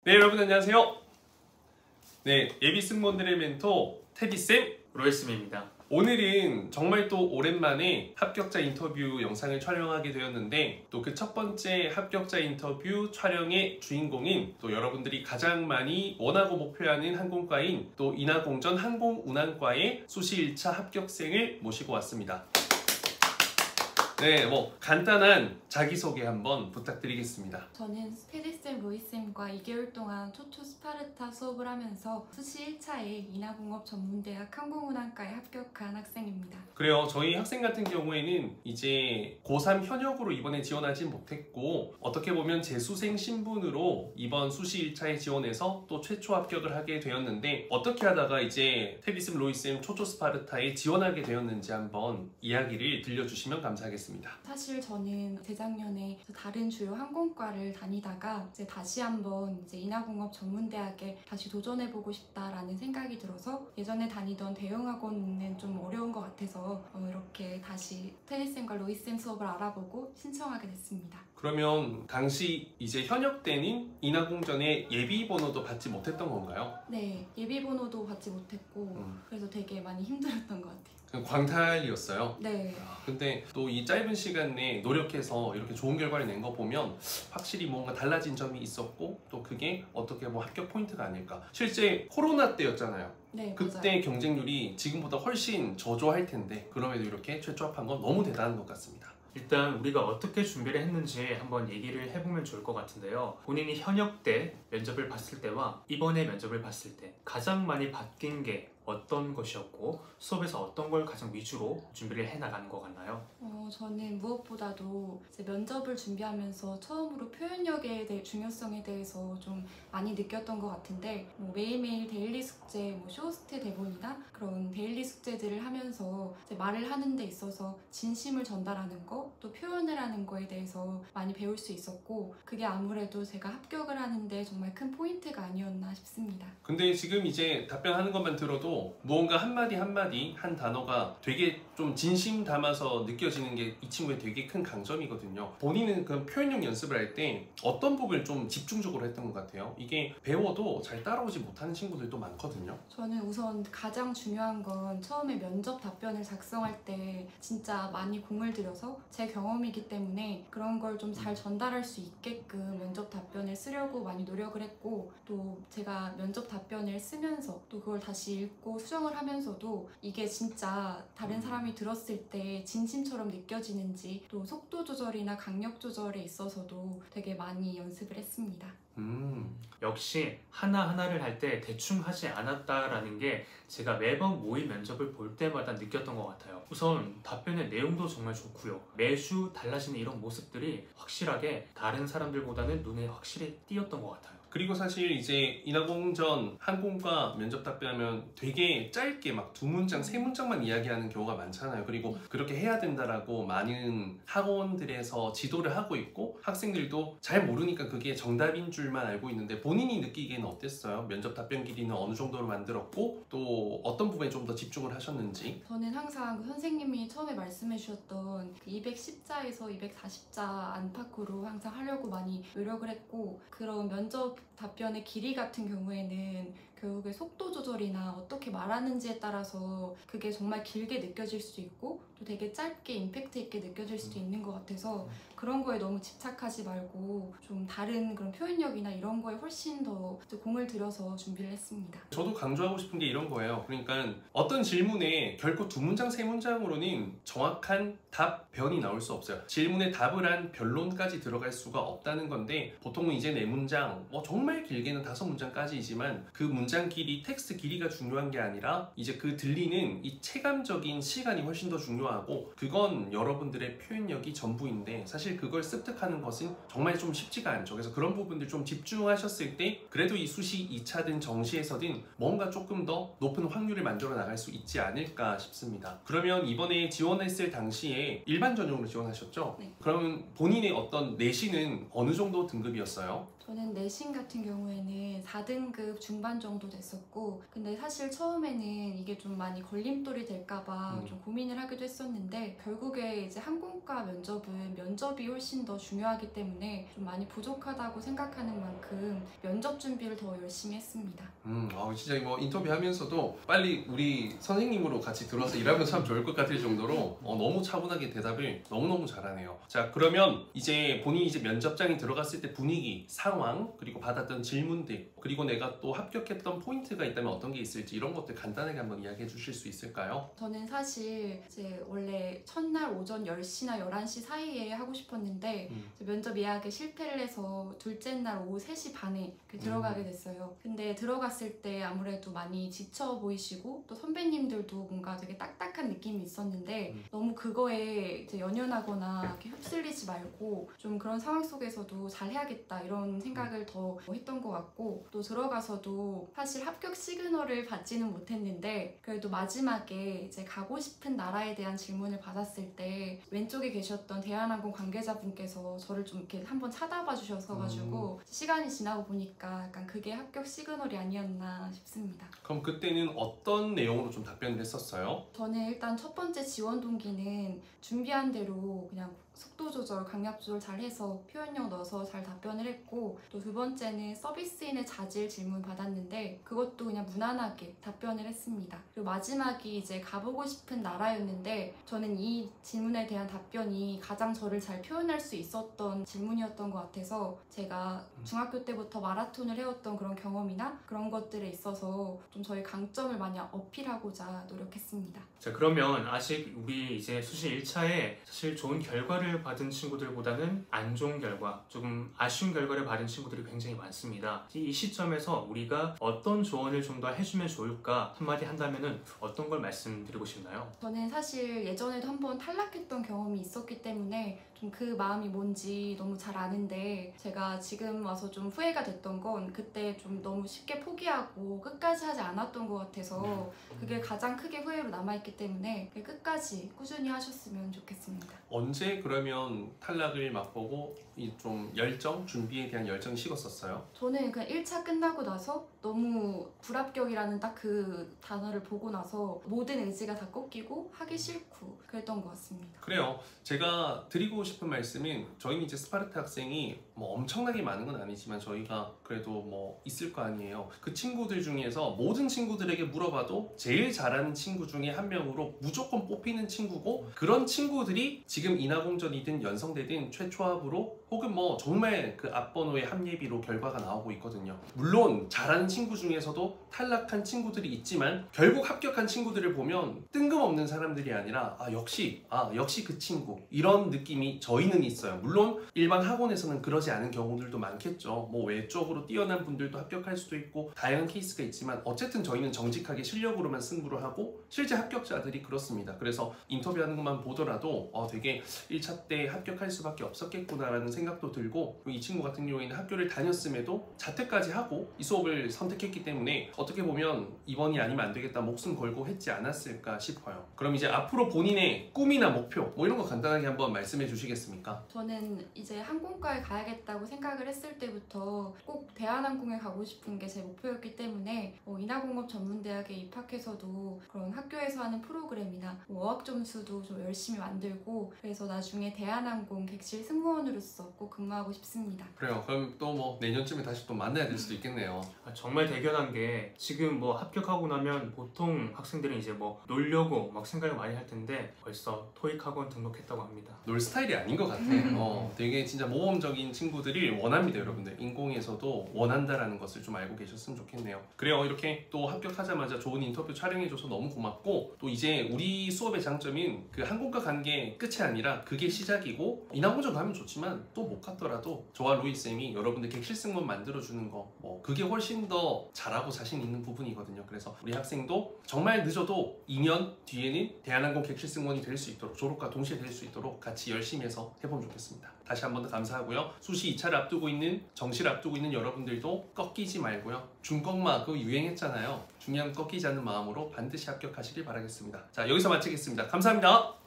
네, 여러분 안녕하세요. 네, 예비 승무원들의 멘토 테디쌤 로이스입니다. 오늘은 정말 또 오랜만에 합격자 인터뷰 영상을 촬영하게 되었는데 또 그 첫 번째 합격자 인터뷰 촬영의 주인공인 또 여러분들이 가장 많이 원하고 목표하는 항공과인 또 인하공전 항공운항과의 수시 1차 합격생을 모시고 왔습니다. 네, 간단한 자기소개 한번 부탁드리겠습니다. 저는 테디쌤, 로이쌤과 2개월 동안 초초 스파르타 수업을 하면서 수시 1차에 인하공업 전문대학 항공운항과에 합격한 학생입니다. 그래요. 저희 학생 같은 경우에는 이제 고3 현역으로 이번에 지원하지 못했고 어떻게 보면 재수생 신분으로 이번 수시 1차에 지원해서 또 최초 합격을 하게 되었는데 어떻게 하다가 이제 테디쌤, 로이쌤 초초 스파르타에 지원하게 되었는지 한번 이야기를 들려주시면 감사하겠습니다. 사실 저는 재작년에 다른 주요 항공과를 다니다가 이제 다시 한번 이제 인하공업 전문대학에 다시 도전해보고 싶다라는 생각이 들어서 예전에 다니던 대형학원은 좀 어려운 것 같아서 이렇게 다시 테디쌤과 로이쌤 수업을 알아보고 신청하게 됐습니다. 그러면 당시 이제 현역 때는 인하공전에 예비 번호도 받지 못했던 건가요? 네, 예비 번호도 받지 못했고 그래서 되게 많이 힘들었던 것 같아요. 광탈이었어요. 네. 근데 또 이 짧은 시간 내에 노력해서 이렇게 좋은 결과를 낸 거 보면 확실히 뭔가 달라진 점이 있었고 또 그게 어떻게 합격 포인트가 아닐까. 실제 코로나 때였잖아요. 네, 그때 맞아요. 경쟁률이 지금보다 훨씬 저조할 텐데 그럼에도 이렇게 최초 합한 건 너무 대단한 것 같습니다. 일단 우리가 어떻게 준비를 했는지 한번 얘기를 해보면 좋을 것 같은데요. 본인이 현역 때 면접을 봤을 때와 이번에 면접을 봤을 때 가장 많이 바뀐 게 어떤 것이었고 수업에서 어떤 걸 가장 위주로 준비를 해나가는 것 같나요? 저는 무엇보다도 이제 면접을 준비하면서 처음으로 표현력에 대해 중요성에 대해서 좀 많이 느꼈던 것 같은데 매일매일 데일리 숙제, 쇼호스트 대본이나 그런 데일리 숙제들을 하면서 이제 말을 하는 데 있어서 진심을 전달하는 거, 또 표현을 하는 거에 대해서 많이 배울 수 있었고 그게 아무래도 제가 합격을 하는데 정말 큰 포인트가 아니었나 싶습니다. 근데 지금 이제 답변하는 것만 들어도 무언가 한마디 한마디 한 단어가 되게 좀 진심 담아서 느껴지는 게 이 친구의 되게 큰 강점이거든요. 본인은 그 표현력 연습을 할 때 어떤 부분을 좀 집중적으로 했던 것 같아요? 이게 배워도 잘 따라오지 못하는 친구들도 많거든요. 저는 우선 가장 중요한 건 처음에 면접 답변을 작성할 때 진짜 많이 공을 들여서 제 경험이기 때문에 그런 걸 좀 잘 전달할 수 있게끔 면접 답변을 쓰려고 많이 노력을 했고 또 제가 면접 답변을 쓰면서 또 그걸 다시 읽고 수정을 하면서도 이게 진짜 다른 사람이 들었을 때 진심처럼 느껴지는지 또 속도 조절이나 강약 조절에 있어서도 되게 많이 연습을 했습니다. 역시 하나하나를 할 때 대충 하지 않았다라는 게 제가 매번 모의 면접을 볼 때마다 느꼈던 것 같아요. 우선 답변의 내용도 정말 좋고요. 매주 달라지는 이런 모습들이 확실하게 다른 사람들보다는 눈에 확실히 띄었던 것 같아요. 그리고 사실 이제 인하공전 항공과 면접 답변하면 되게 짧게 막 2문장, 3문장만 이야기하는 경우가 많잖아요. 그리고 그렇게 해야 된다라고 많은 학원들에서 지도를 하고 있고 학생들도 잘 모르니까 그게 정답인 줄만 알고 있는데 본인이 느끼기에는 어땠어요? 면접 답변 길이는 어느 정도로 만들었고 또 어떤 부분에 좀 더 집중을 하셨는지? 저는 항상 선생님이 처음에 말씀해 주셨던 210자에서 240자 안팎으로 항상 하려고 많이 노력을 했고 그런 면접 답변의 길이 같은 경우에는 결국에 속도 조절이나 어떻게 말하는지에 따라서 그게 정말 길게 느껴질 수 있고 또 되게 짧게 임팩트 있게 느껴질 수도 있는 것 같아서 그런 거에 너무 집착하지 말고 좀 다른 그런 표현력이나 이런 거에 훨씬 더 공을 들여서 준비를 했습니다. 저도 강조하고 싶은 게 이런 거예요. 그러니까 어떤 질문에 결코 2문장, 3문장으로는 정확한 답변이 나올 수 없어요. 질문에 답을 한 변론까지 들어갈 수가 없다는 건데 보통은 이제 4문장, 정말 길게는 5문장까지이지만 그 문장 길이, 텍스트 길이가 중요한 게 아니라 이제 그 들리는 이 체감적인 시간이 훨씬 더 중요하고 그건 여러분들의 표현력이 전부인데 사실 그걸 습득하는 것은 정말 좀 쉽지가 않죠. 그래서 그런 부분들 좀 집중하셨을 때 그래도 이 수시 2차든 정시에서든 뭔가 조금 더 높은 확률을 만들어 나갈 수 있지 않을까 싶습니다. 그러면 이번에 지원했을 당시에 일반 전형으로 지원하셨죠? 네. 그러면 본인의 어떤 내신은 어느 정도 등급이었어요? 저는 내신 같은 경우에는 4등급 중반 정도 됐었고, 근데 사실 처음에는 이게 좀 많이 걸림돌이 될까봐 좀 고민을 하기도 했었는데, 결국에 이제 항공과 면접은 면접이 훨씬 더 중요하기 때문에 좀 많이 부족하다고 생각하는 만큼 면접 준비를 더 열심히 했습니다. 진짜 뭐 인터뷰하면서도 빨리 우리 선생님으로 같이 들어와서 일하면 참 좋을 것 같을 정도로 너무 차분하게 대답을 너무너무 잘하네요. 자, 그러면 이제 본인이 이제 면접장에 들어갔을 때 분위기, 상황, 그리고 받았던 질문들, 그리고 내가 또 합격했던 포인트가 있다면 어떤 게 있을지 이런 것들 간단하게 한번 이야기해 주실 수 있을까요? 저는 사실 이제 원래 첫날 오전 10시나 11시 사이에 하고 싶었는데 면접 예약에 실패를 해서 둘째 날 오후 3시 반에 들어가게 됐어요. 근데 들어갔을 때 아무래도 많이 지쳐 보이시고 또 선배님들도 뭔가 되게 딱딱한 느낌이 있었는데 너무 그거에 이제 연연하거나 이렇게 휩쓸리지 말고 좀 그런 상황 속에서도 잘 해야겠다 이런 생각을 더 했던 것 같고, 또 들어가서도 사실 합격 시그널을 받지는 못했는데 그래도 마지막에 이제 가고 싶은 나라에 대한 질문을 받았을 때 왼쪽에 계셨던 대한항공 관계자분께서 저를 좀 이렇게 한번 쳐다봐 주셔서 가지고 시간이 지나고 보니까 약간 그게 합격 시그널이 아니었나 싶습니다. 그럼 그때는 어떤 내용으로 좀 답변을 했었어요? 저는 일단 첫 번째 지원 동기는 준비한 대로 그냥 속도 조절, 강약 조절 잘 해서 표현력 넣어서 잘 답변을 했고, 또 두 번째는 서비스인의 자질 질문 받았는데 그것도 그냥 무난하게 답변을 했습니다. 그리고 마지막이 이제 가보고 싶은 나라였는데 저는 이 질문에 대한 답변이 가장 저를 잘 표현할 수 있었던 질문이었던 것 같아서 제가 중학교 때부터 마라톤을 해왔던 그런 경험이나 그런 것들에 있어서 좀 저의 강점을 많이 어필하고자 노력했습니다. 자, 그러면 아직 우리 이제 수시 1차에 사실 좋은 결과를 받은 친구들보다는 안 좋은 결과, 조금 아쉬운 결과를 받은 친구들이 굉장히 많습니다. 이 시점에서 우리가 어떤 조언을 좀 더 해주면 좋을까 한마디 한다면은 어떤 걸 말씀드리고 싶나요? 저는 사실 예전에도 한번 탈락했던 경험이 있었기 때문에 좀 그 마음이 뭔지 너무 잘 아는데, 제가 지금 와서 좀 후회가 됐던 건 그때 좀 너무 쉽게 포기하고 끝까지 하지 않았던 것 같아서 그게 가장 크게 후회로 남아있기 때문에 끝까지 꾸준히 하셨으면 좋겠습니다. 언제 그러면 탈락을 맛보고 이 좀 열정, 준비에 대한 열정이 식었었어요? 저는 그냥 1차 끝나고 나서 너무 불합격이라는 딱 그 단어를 보고 나서 모든 의지가 다 꺾이고 하기 싫고 그랬던 것 같습니다. 그래요. 제가 드리고 싶은 말씀은, 저희는 이제 스파르타 학생이 뭐 엄청나게 많은 건 아니지만 저희가 그래도 뭐 있을 거 아니에요. 그 친구들 중에서 모든 친구들에게 물어봐도 제일 잘하는 친구 중에 한 명으로 무조건 뽑히는 친구고, 그런 친구들이 지금 인하공전이든 연성대든 최초합으로 혹은 뭐 정말 그 앞번호의 합예비로 결과가 나오고 있거든요. 물론 잘하는 친구 중에서도 탈락한 친구들이 있지만 결국 합격한 친구들을 보면 뜬금없는 사람들이 아니라 역시 그 친구, 이런 느낌이 저희는 있어요. 물론 일반 학원에서는 그러지 않은 경우들도 많겠죠. 뭐 외적으로 뛰어난 분들도 합격할 수도 있고 다양한 케이스가 있지만 어쨌든 저희는 정직하게 실력으로만 승부를 하고 실제 합격자들이 그렇습니다. 그래서 인터뷰하는 것만 보더라도 되게 1차 때 합격할 수밖에 없었겠구나라는 생각도 들고, 이 친구 같은 경우에는 학교를 다녔음에도 자퇴까지 하고 이 수업을 선택했기 때문에 어떻게 보면 이번이 아니면 안 되겠다 목숨 걸고 했지 않았을까 싶어요. 그럼 이제 앞으로 본인의 꿈이나 목표 뭐 이런 거 간단하게 한번 말씀해 주시겠습니까? 저는 이제 항공과에 가야겠다고 생각을 했을 때부터 꼭 대한항공에 가고 싶은 게 제 목표였기 때문에 인하공업 전문대학에 입학해서도 그런 학교에서 하는 프로그램이나 어학 점수도 좀 열심히 만들고, 그래서 나중에 대한항공 객실 승무원으로서 꼭 근무하고 싶습니다. 그래요. 그럼 또 뭐 내년쯤에 다시 또 만나야 될 수도 있겠네요. 정말 대견한 게, 지금 뭐 합격하고 나면 보통 학생들은 이제 뭐 놀려고 막 생각을 많이 할 텐데 벌써 토익 학원 등록했다고 합니다. 놀 스타일이 아닌 것 같아. 되게 진짜 모험적인 친구들이 원합니다, 여러분들. 인공에서도 원한다라는 것을 좀 알고 계셨으면 좋겠네요. 그래요. 이렇게 또 합격하자마자 좋은 인터뷰 촬영해줘서 너무 고맙고, 또 이제 우리 수업의 장점인 그 항공과 간 게 끝이 아니라 그게 시작이고, 인하공전 가면 좋지만 또 못 갔더라도 저와 루이 쌤이 여러분들 객실 승무원 만들어주는 거, 그게 훨씬 더 잘하고 자신 있는 부분이거든요. 그래서 우리 학생도 정말 늦어도 2년 뒤에는 대한항공 객실 승무원이 될 수 있도록, 졸업과 동시에 될 수 있도록 같이 열심히 해서 해보면 좋겠습니다. 다시 한 번 더 감사하고요. 수시 2차를 앞두고 있는, 정시를 앞두고 있는 여러분들도 꺾이지 말고요. 중꺾마 그거 유행했잖아요. 중요한 꺾이지 않는 마음으로 반드시 합격하시길 바라겠습니다. 자, 여기서 마치겠습니다. 감사합니다.